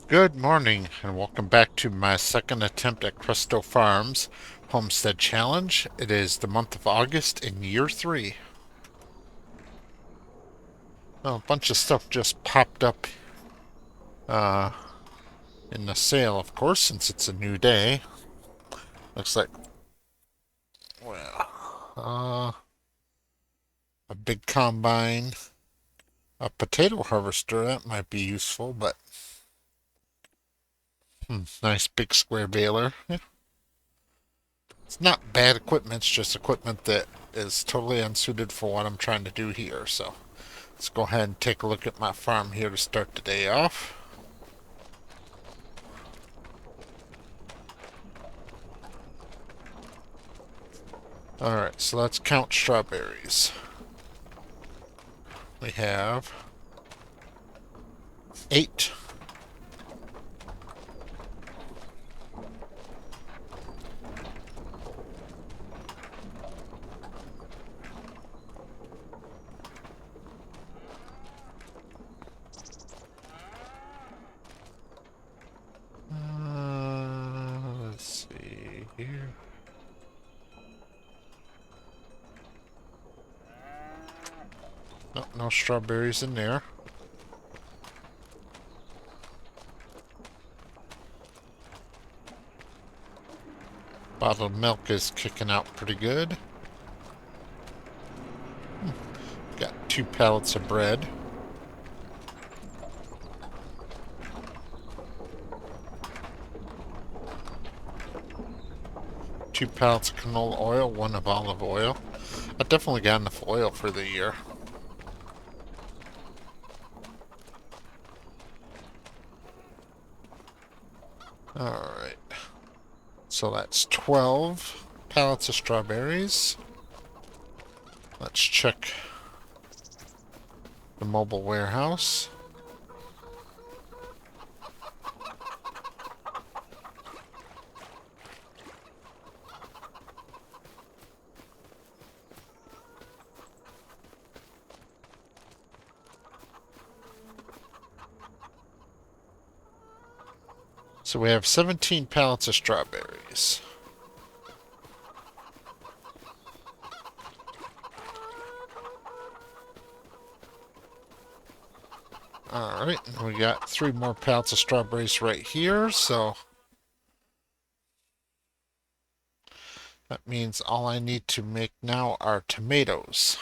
Good morning, and welcome back to my second attempt at Krustoo Farms Homestead Challenge. It is the month of August in year 3. Well, a bunch of stuff just popped up uh, in the sale, of course, since it's a new day. Looks like, well, a big combine, a potato harvester, that might be useful, but nice big square baler. Yeah, it's not bad equipment, it's just equipment that is totally unsuited for what I'm trying to do here, so. Let's go ahead and take a look at my farm here to start the day off. Alright, so let's count strawberries. We have 8. Let's see here. No, no strawberries in there. Bottled milk is kicking out pretty good. Got 2 pallets of bread. Two pallets of canola oil, 1 of olive oil. I definitely got enough oil for the year. Alright. So that's 12 pallets of strawberries. Let's check the mobile warehouse. So we have 17 pallets of strawberries. Alright, we got 3 more pallets of strawberries right here, so that means all I need to make now are tomatoes.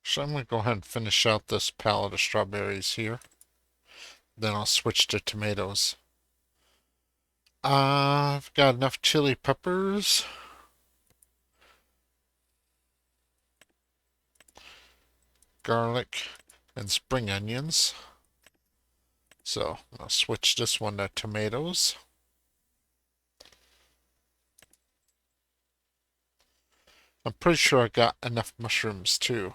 So I'm going to go ahead and finish out this pallet of strawberries here. Then I'll switch to tomatoes. I've got enough chili peppers. Garlic and spring onions. So I'll switch this one to tomatoes. I'm pretty sure I got enough mushrooms too.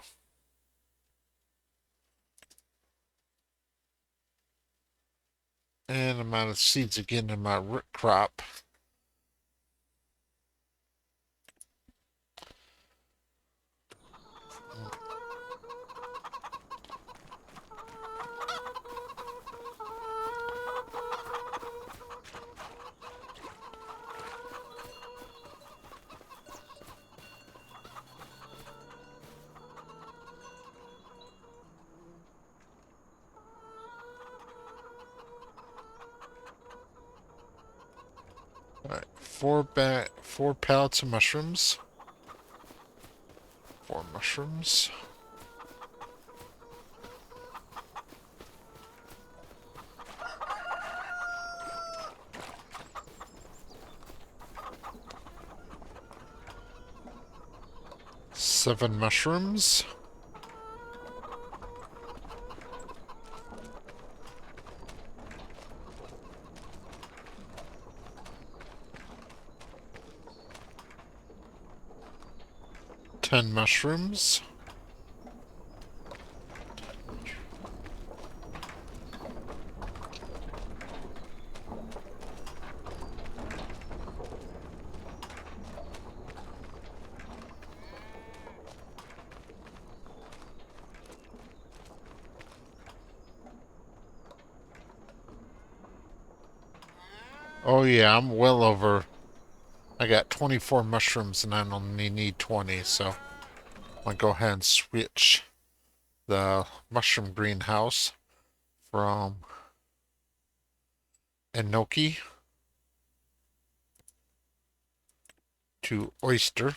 And I'm out of seeds again in my root crop. Alright, 4 pallets of mushrooms. 4 mushrooms. Seven mushrooms. Ten mushrooms. Oh yeah, I'm well over. I got 24 mushrooms and I only need 20, so I'm gonna go ahead and switch the mushroom greenhouse from enoki to oyster.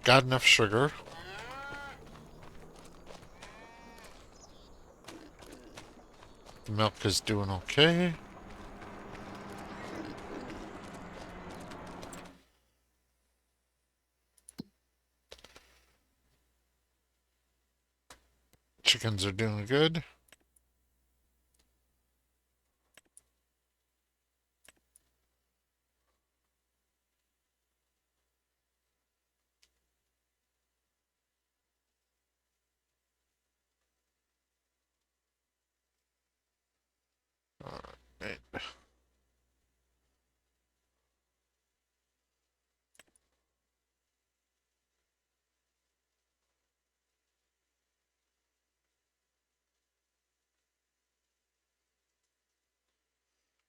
Got enough sugar. The milk is doing okay. Chickens are doing good. Alright.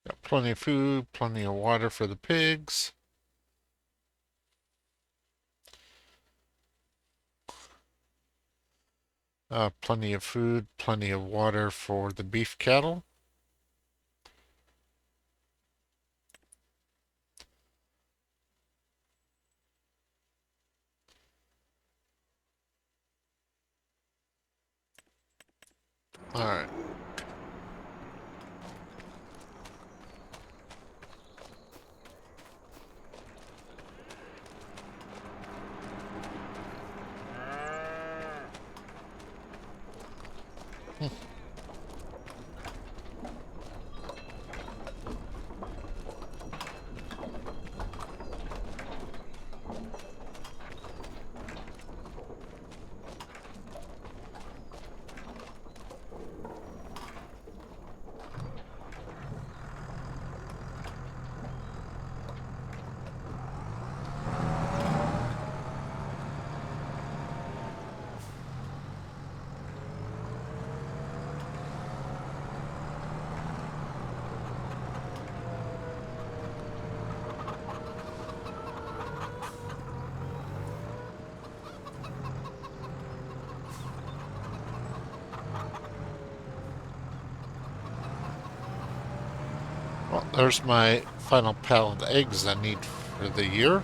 Got plenty of food, plenty of water for the pigs. Plenty of food, plenty of water for the beef cattle. Alright. Well, there's my final pallet of eggs I need for the year.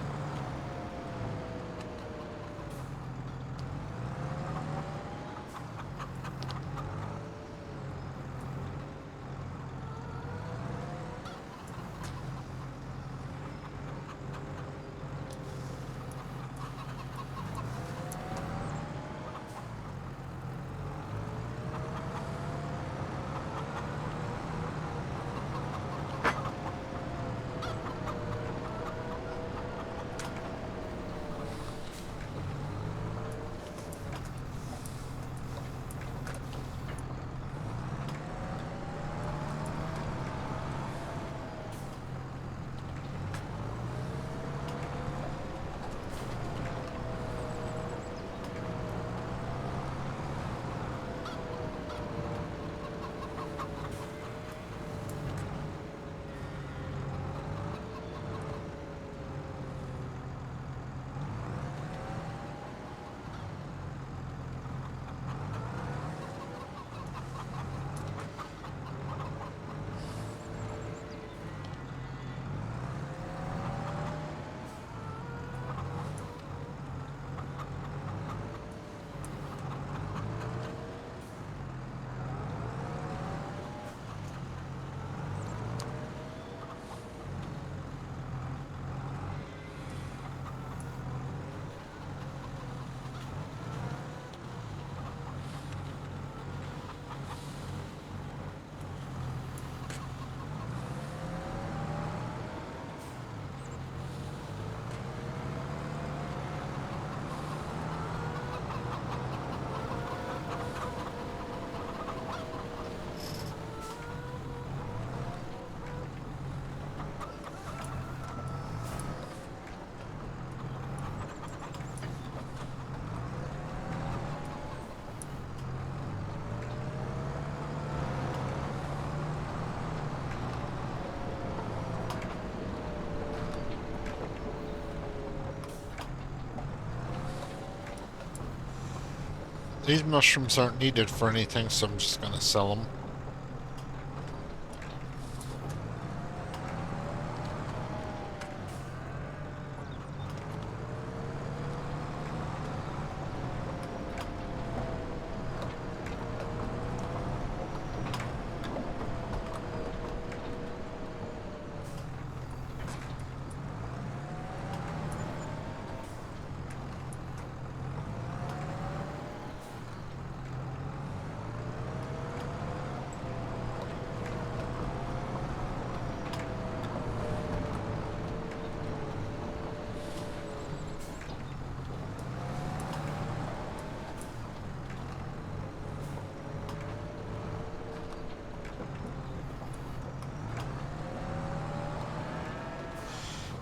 These mushrooms aren't needed for anything, so I'm just gonna sell them.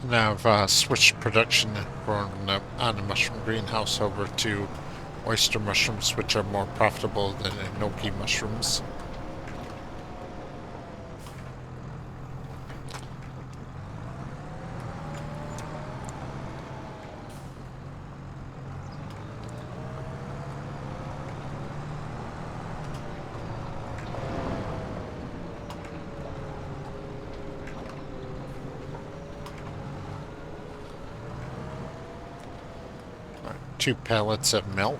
Now I've switched production on the mushroom greenhouse over to oyster mushrooms, which are more profitable than enoki mushrooms. Right, 2 pallets of milk.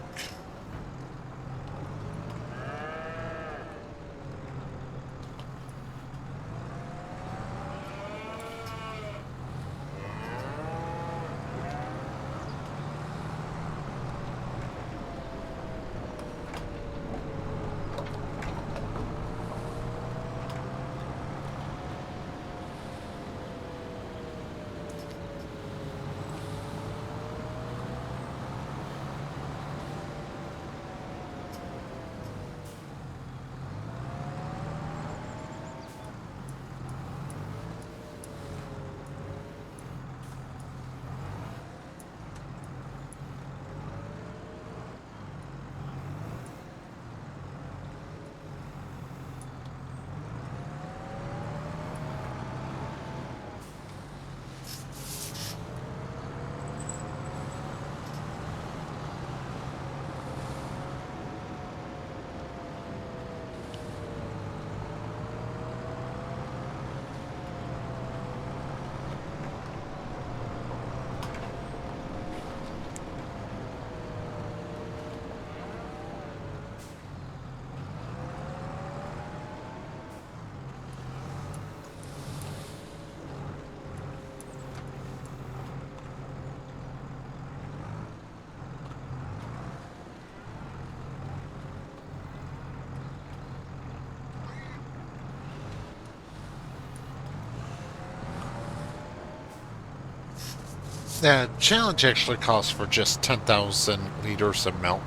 The challenge actually calls for just 10,000 liters of milk.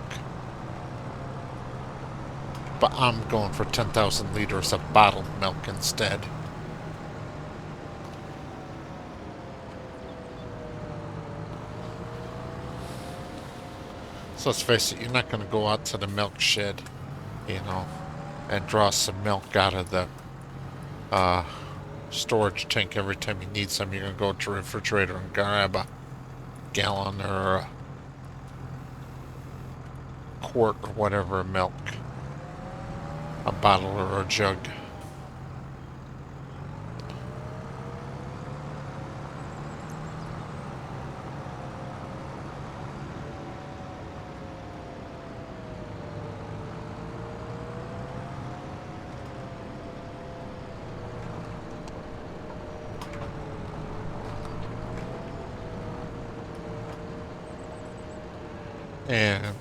But I'm going for 10,000 liters of bottled milk instead. So let's face it, you're not going to go out to the milk shed, and draw some milk out of the storage tank every time you need some. You're going to go to the refrigerator and grab a gallon or a quart or whatever of milk. A bottle or a jug. And,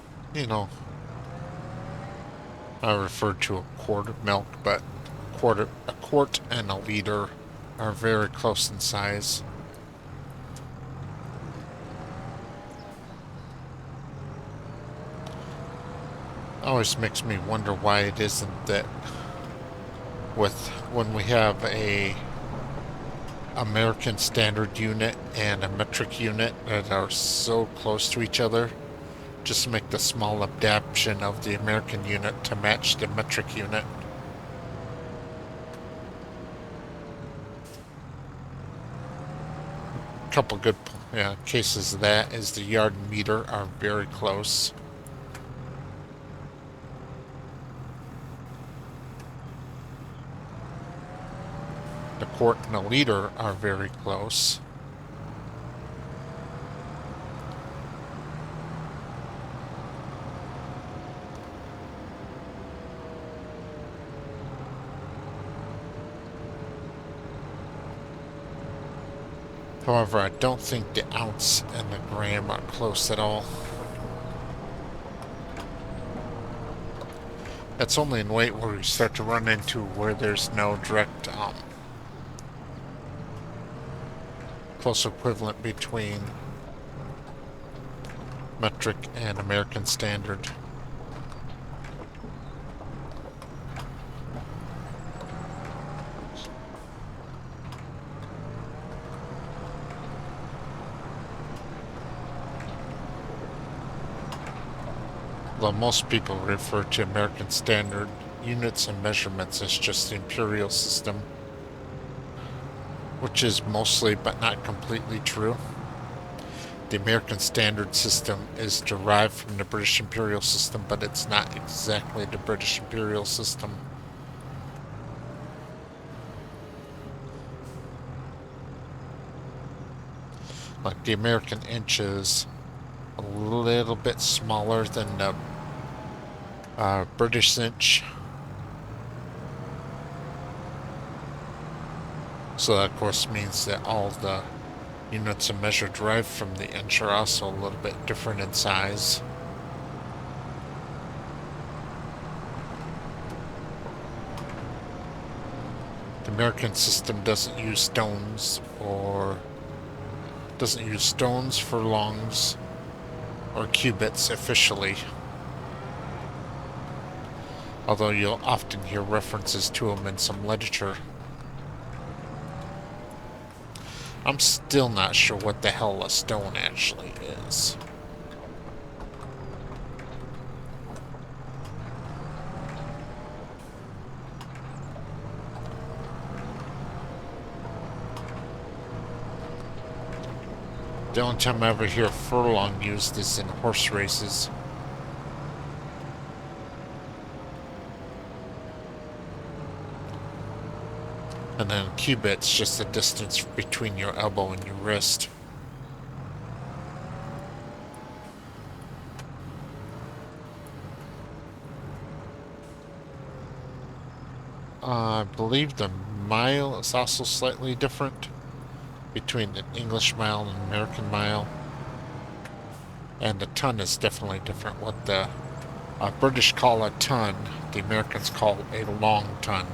I referred to a quart of milk, but a quart and a liter are very close in size. Always makes me wonder why it isn't that when we have a American Standard unit and a metric unit that are so close to each other, just make the small adaptation of the American unit to match the metric unit. Couple good cases of that is the yard and meter are very close. The quart and the liter are very close. However, I don't think the ounce and the gram are close at all. That's only in weight where we start to run into where there's no direct close equivalent between metric and American standard. Though most people refer to American standard units and measurements as just the imperial system, which is mostly but not completely true. The American standard system is derived from the British imperial system, but it's not exactly the British imperial system. Like the American inch is a little bit smaller than the British inch. So that of course means that all the units of measure derived from the inch are also a little bit different in size. The American system doesn't use stones furlongs, or cubits officially. Although you'll often hear references to them in some literature. I'm still not sure what the hell a stone actually is. The only time I ever hear furlong used is in horse races. And then cubit's just the distance between your elbow and your wrist. I believe the mile is also slightly different between an English mile and an American mile. And the ton is definitely different. What the British call a ton, the Americans call a long ton.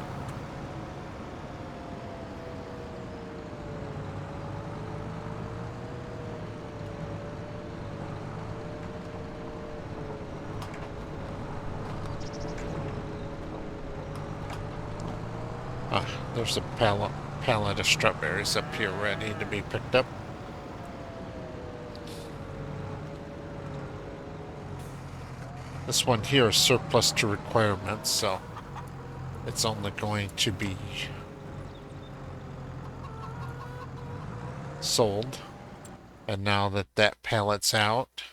There's a pallet of strawberries up here ready to be picked up. This one here is surplus to requirements, so it's only going to be sold. And now that that pallet's out,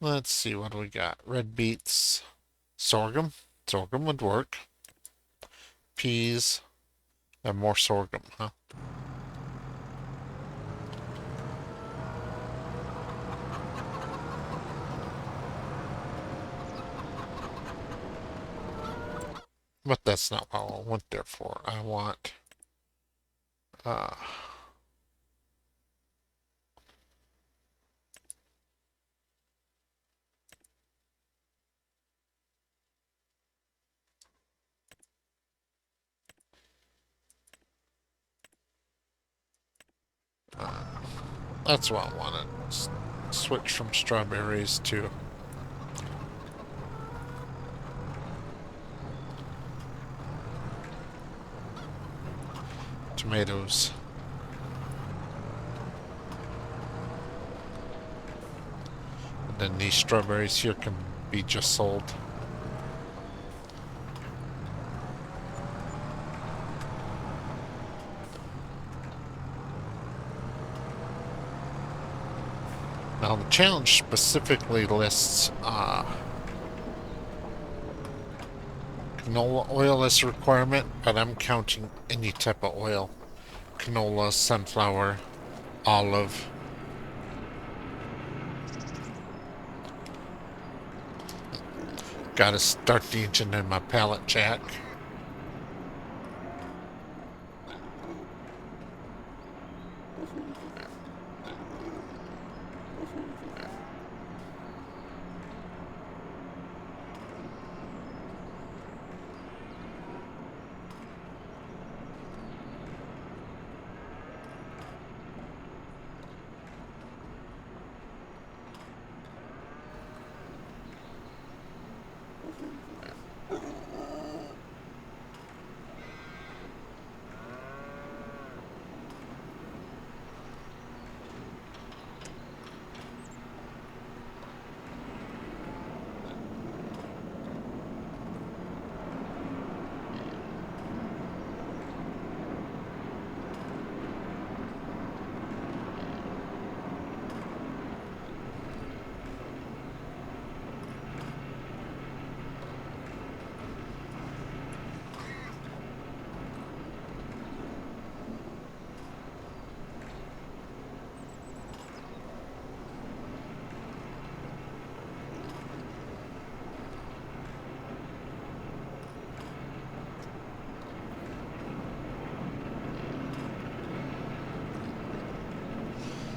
let's see, what do we got? Red beets, sorghum. Sorghum would work. Peas, and more sorghum, huh? But that's not what I went there for. I want that's what I wanted. Switch from strawberries to tomatoes. And then these strawberries here can be just sold. Now the challenge specifically lists canola oil as a requirement, but I'm counting any type of oil. Canola, sunflower, olive. Gotta start the engine in my pallet jack.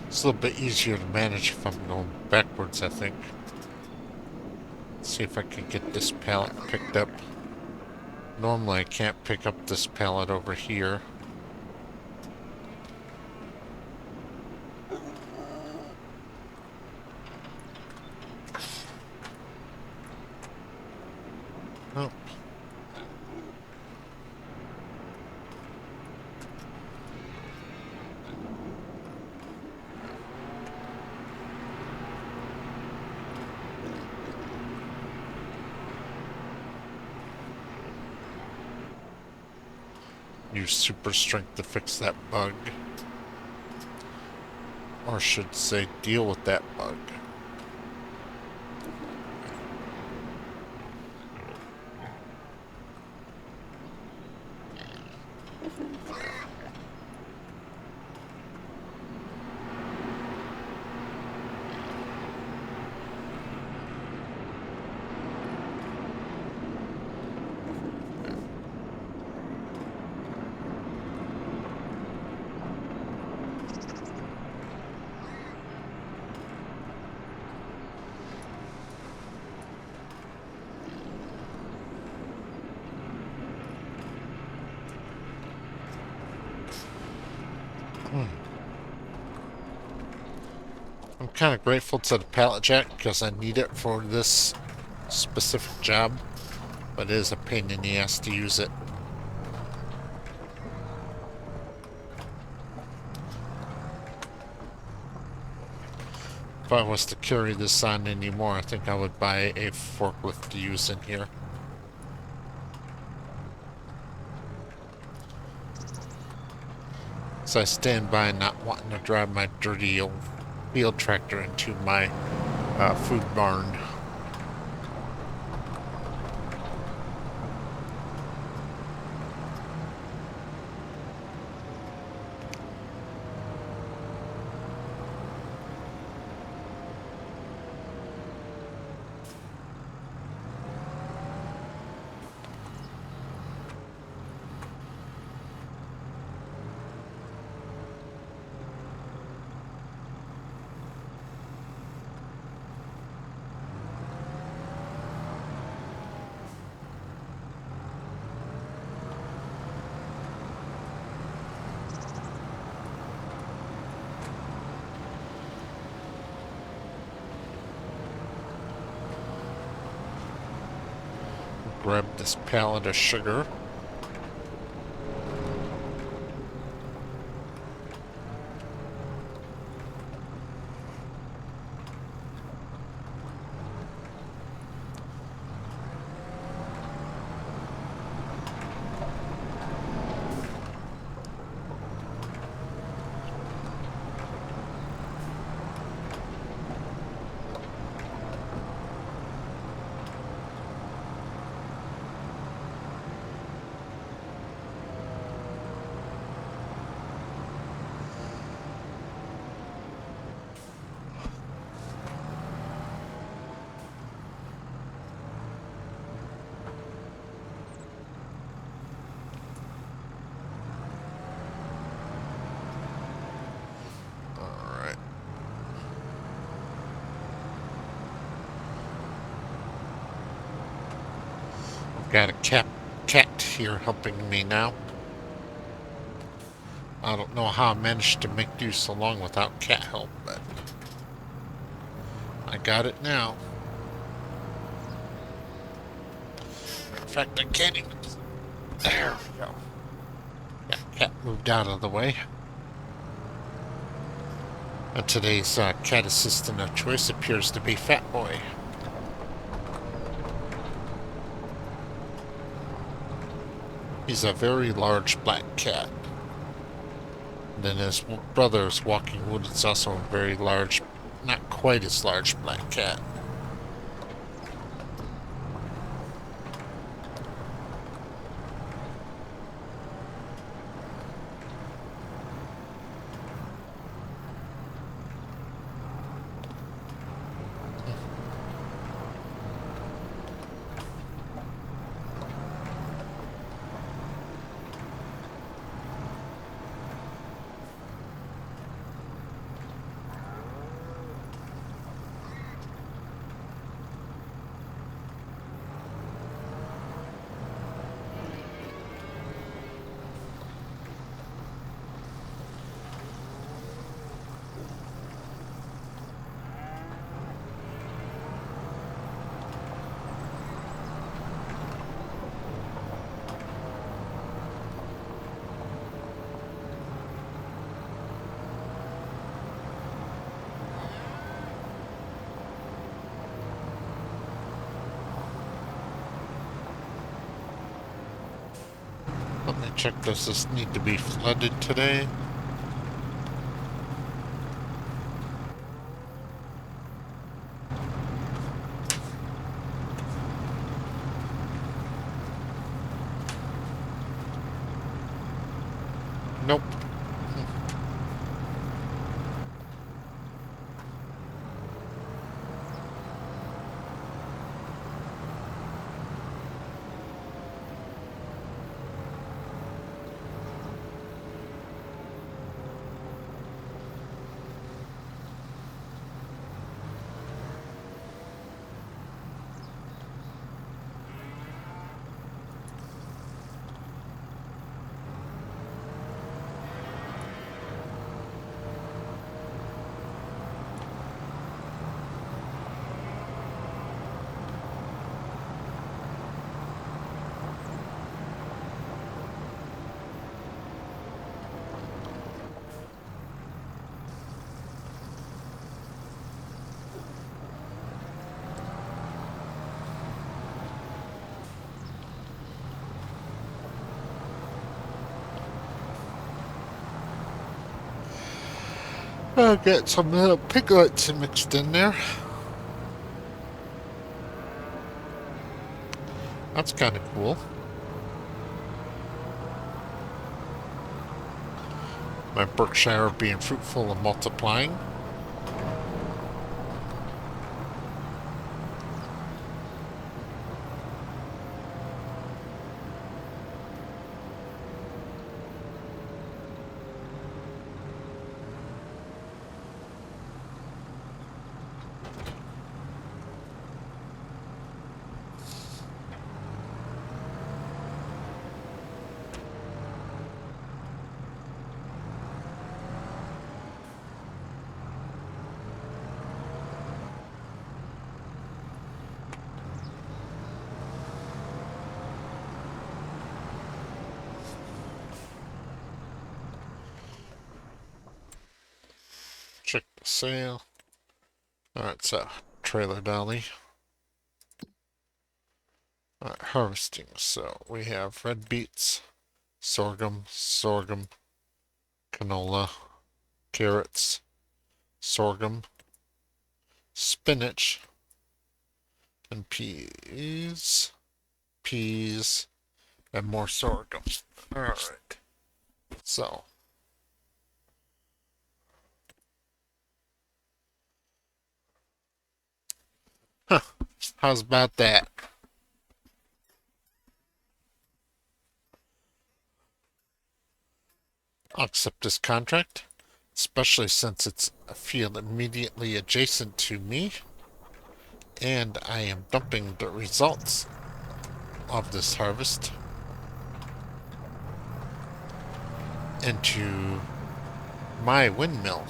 It's a little bit easier to manage if I'm going backwards, I think. Let's see if I can get this pallet picked up. Normally I can't pick up this pallet over here. Oh. Use super strength to fix that bug. Or should say, deal with that bug. I'm kind of grateful to the pallet jack because I need it for this specific job, but it is a pain in the ass to use it. If I was to carry this on anymore, I think I would buy a forklift to use in here. So I stand by not wanting to drive my dirty old field tractor into my food barn. Grab this pallet of sugar. Got a cat here helping me now. I don't know how I managed to make do so long without cat help, but I got it now. In fact, I can't even. There we go. Yeah, cat moved out of the way. And today's cat assistant of choice appears to be Fat Boy. He's a very large black cat. Then his brother's Walking Wood is also a very large, not quite as large black cat. Let me check, does this need to be flooded today? Nope. I'll get some little piglets mixed in there. That's kind of cool. My Berkshire being fruitful and multiplying. Check the sale. Alright, so trailer dolly. Alright, harvesting. So we have red beets, sorghum, canola, carrots, sorghum, spinach, and peas, and more sorghum. Alright, so how's about that? I'll accept this contract, especially since it's a field immediately adjacent to me, and I am dumping the results. of this harvest into my windmill.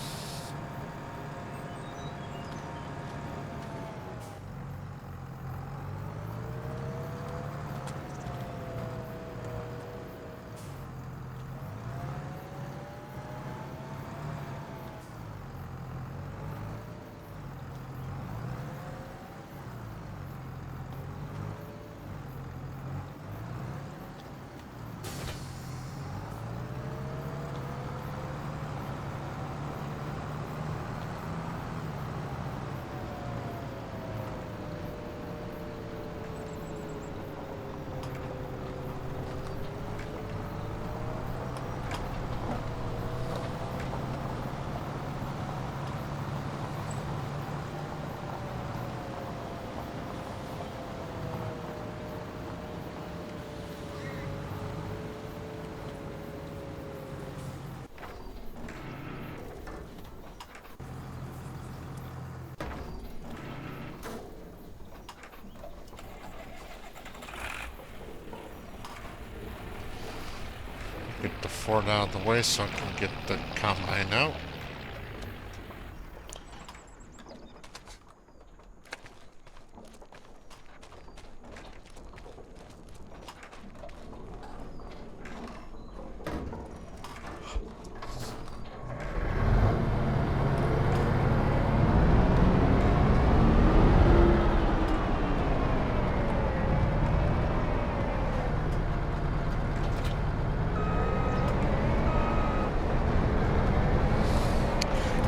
Get the Ford out of the way so I can get the combine out.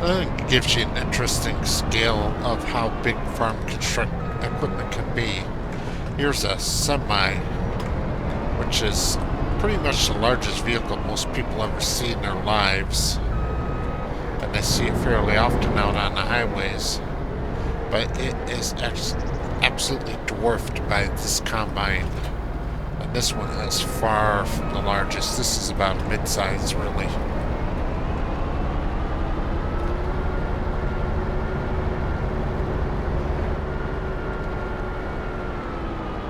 It gives you an interesting scale of how big farm construct equipment can be. Here's a semi, which is pretty much the largest vehicle most people ever see in their lives. And they see it fairly often out on the highways. But it is absolutely dwarfed by this combine. And this one is far from the largest. This is about mid-size, really.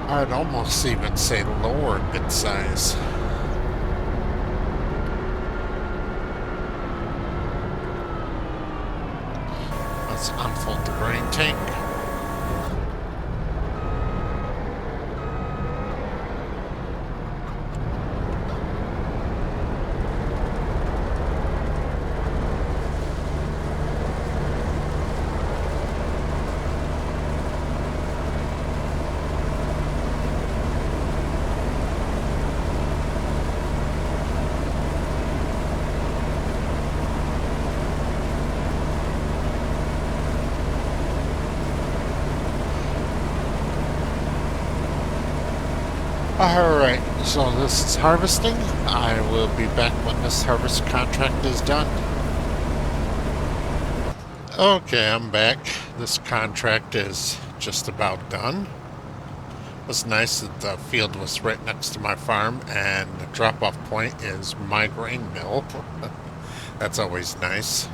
I'd almost even say lower mid-size. Let's unfold the grain tank. Alright, so this is harvesting. I will be back when this harvest contract is done. Okay, I'm back. This contract is just about done. It was nice that the field was right next to my farm and the drop-off point is my grain mill. That's always nice.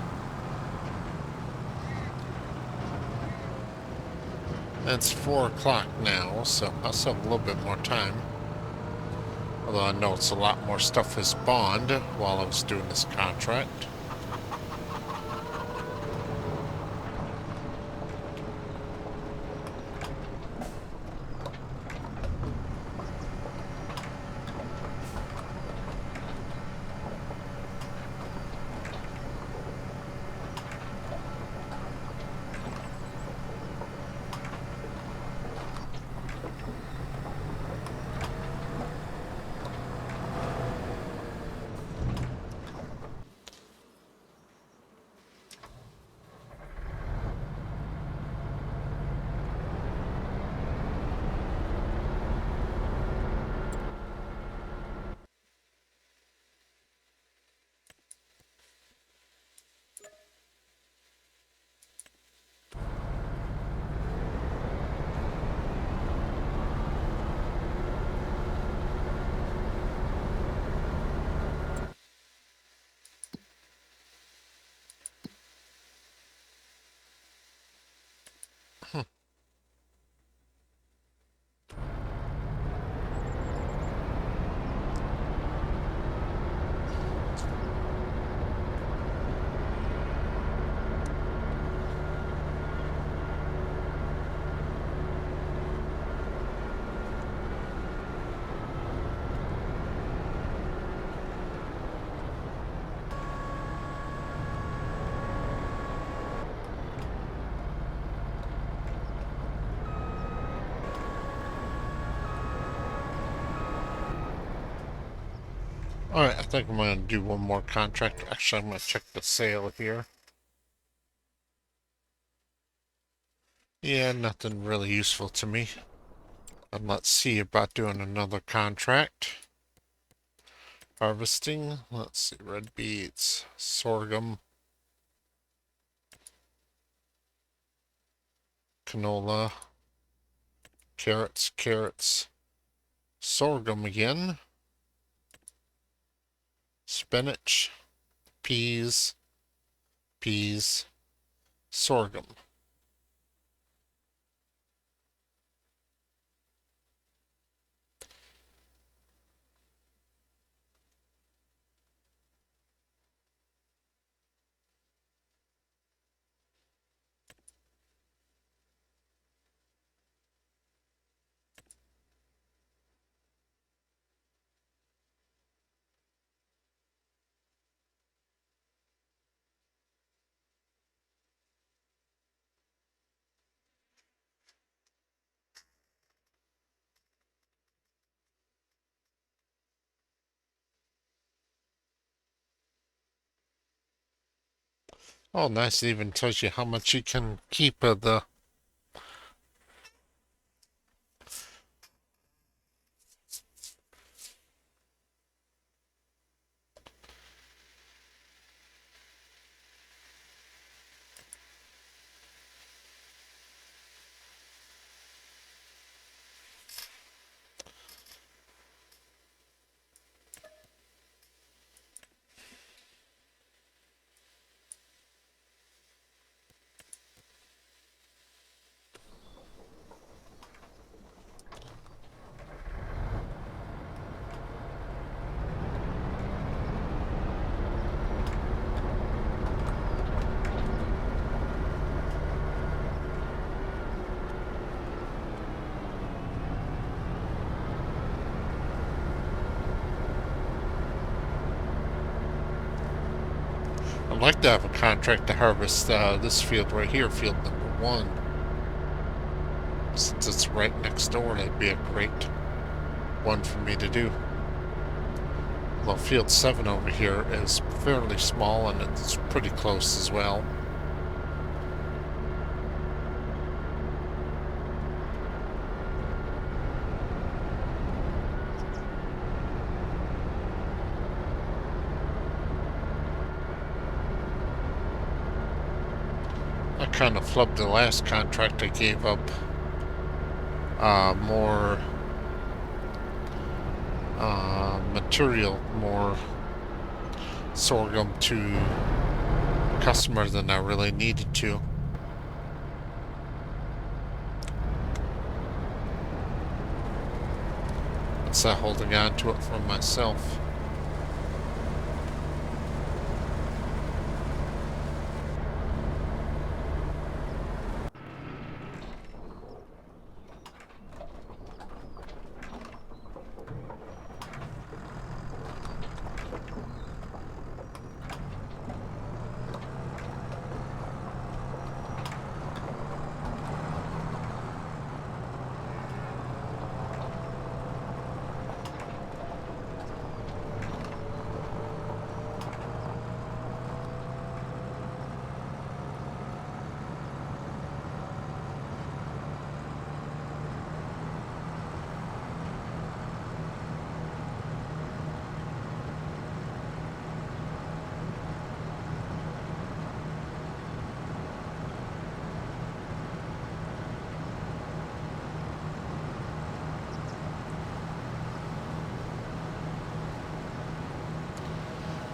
It's 4 o'clock now, so I still have a little bit more time. Although I know it's a lot more stuff has spawned while I was doing this contract. Alright, I think I'm going to do one more contract. Actually, I'm going to check the sale here. Yeah, nothing really useful to me. And let's see about doing another contract. Harvesting. Let's see, red beets, sorghum, canola, carrots, sorghum again, spinach, peas, sorghum. Oh, nice. It even tells you how much you can keep of the... I'd like to have a contract to harvest this field right here, field number 1. Since it's right next door, that'd be a great one for me to do. Although field 7 over here is fairly small and it's pretty close as well. I kind of flubbed the last contract. I gave up more material, more sorghum to customers than I really needed to. Instead of holding on to it for myself.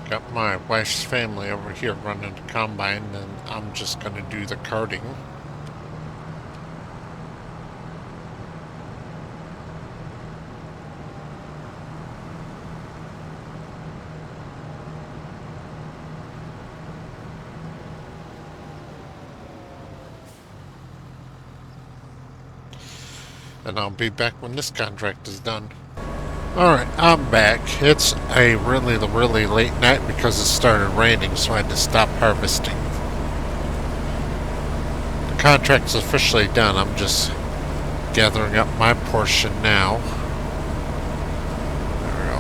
Got my wife's family over here running the combine, and I'm just going to do the carting. And I'll be back when this contract is done. Alright, I'm back. It's a really late night because it started raining, so I had to stop harvesting. The contract's officially done. I'm just gathering up my portion now. There we go.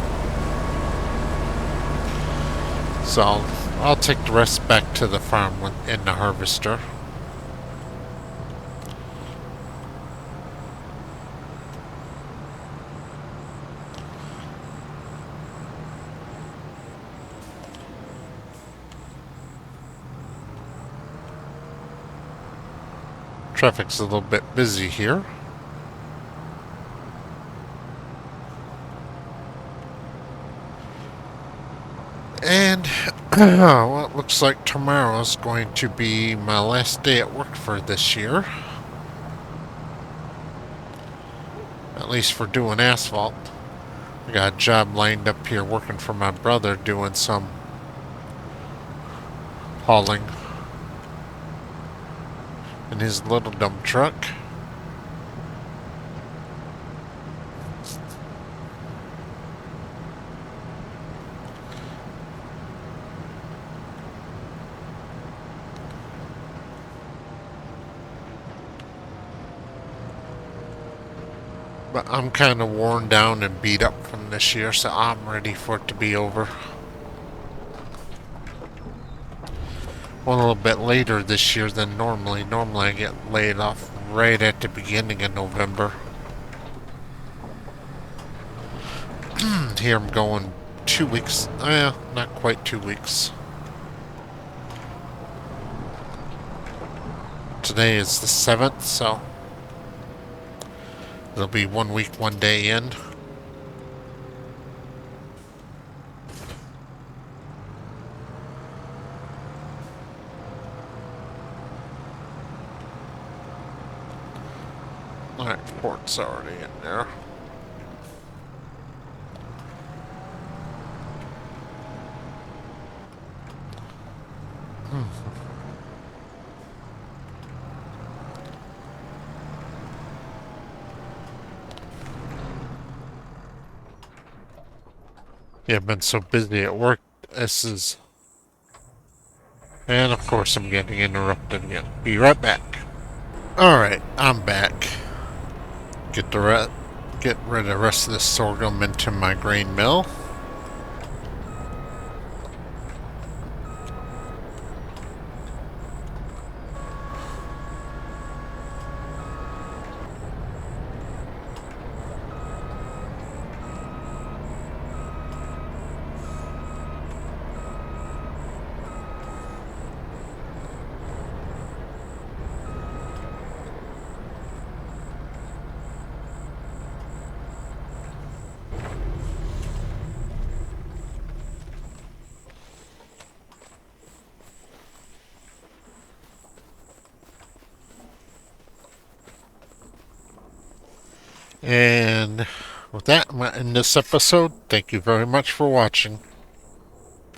So I'll take the rest back to the farm in the harvester. Traffic's a little bit busy here. And well, it looks like tomorrow's going to be my last day at work for this year. At least for doing asphalt. I got a job lined up here working for my brother doing some hauling in his little dump truck. But I'm kind of worn down and beat up from this year, so I'm ready for it to be over. Well, a little bit later this year than normally. Normally I get laid off right at the beginning of November. Here I'm going 2 weeks. Not quite 2 weeks. Today is the 7th, so it'll be 1 week, 1 day in. Alright, port's already in there. Yeah, I've been so busy at work. This is... And of course I'm getting interrupted again. Be right back. Alright, I'm back. Get rid of the rest of this sorghum into my grain mill. And with that, I'm going to end this episode. Thank you very much for watching.